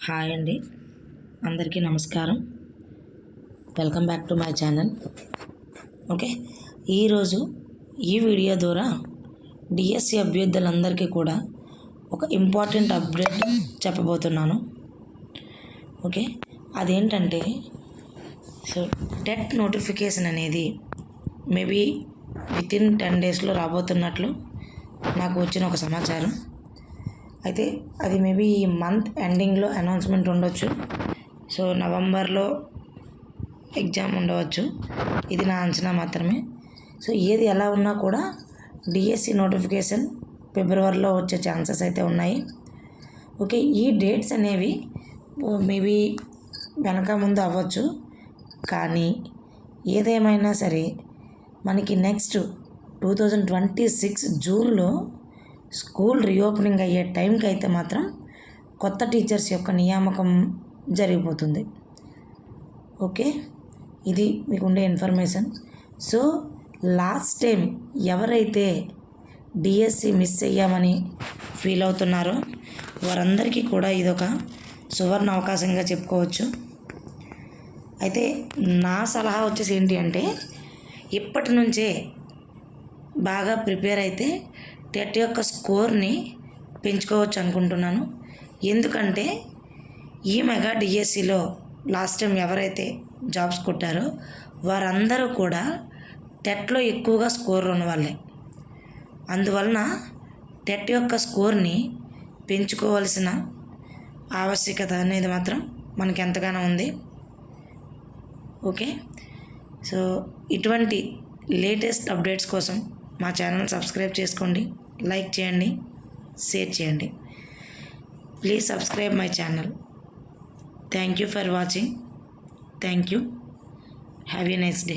Hi అండి, అందరికీ నమస్కారం. Welcome back to my channel. Okay, ఈరోజు ఈ వీడియో ద్వారా డిఎస్సి అభ్యర్థులందరికీ కూడా ఒక ఇంపార్టెంట్ అప్డేట్ చెప్పబోతున్నాను. ఓకే, అదేంటంటే టెట్ నోటిఫికేషన్ అనేది మేబీ వితిన్ 10 డేస్లో రాబోతున్నట్లు నాకు వచ్చిన ఒక సమాచారం. అయితే అది మేబీ ఈ మంత్ ఎండింగ్లో అనౌన్స్మెంట్ ఉండొచ్చు. సో నవంబర్లో ఎగ్జామ్ ఉండవచ్చు, ఇది నా అంచనా మాత్రమే. సో ఏది ఎలా ఉన్నా కూడా డిఎస్సి నోటిఫికేషన్ ఫిబ్రవరిలో వచ్చే ఛాన్సెస్ అయితే ఉన్నాయి. ఓకే, ఈ డేట్స్ అనేవి మేబీ వెనక ముందు అవ్వచ్చు, కానీ ఏదేమైనా సరే మనకి నెక్స్ట్ 2026 జూన్లో స్కూల్ రీఓపెనింగ్ అయ్యే టైంకి అయితే మాత్రం కొత్త టీచర్స్ యొక్క నియామకం జరిగిపోతుంది. ఓకే, ఇది మీకు ఉండే ఇన్ఫర్మేషన్. సో లాస్ట్ టైం ఎవరైతే డిఎస్సి మిస్ అయ్యామని ఫీల్ అవుతున్నారో వారందరికీ కూడా ఇదొక సువర్ణ అవకాశంగా చెప్పుకోవచ్చు. అయితే నా సలహా వచ్చేసి ఏంటి అంటే, ఇప్పటి నుంచే బాగా ప్రిపేర్ అయితే టెట్ యొక్క స్కోర్ని పెంచుకోవచ్చు అనుకుంటున్నాను. ఎందుకంటే ఈ మెగా డిఎస్సిలో లాస్ట్ టైం ఎవరైతే జాబ్స్ కొట్టారో వారందరూ కూడా టెట్లో ఎక్కువగా స్కోర్ ఉన్న వాళ్ళే. అందువలన టెట్ యొక్క స్కోర్ని పెంచుకోవాల్సిన ఆవశ్యకత అనేది మాత్రం మనకి ఎంతగానో ఉంది. ఓకే, సో ఇటువంటి లేటెస్ట్ అప్డేట్స్ కోసం మా ఛానల్ సబ్స్క్రైబ్ చేసుకోండి, లైక్ చేయండి, షేర్ చేయండి. Please subscribe my channel. Thank you for watching. Thank you. Have a nice day.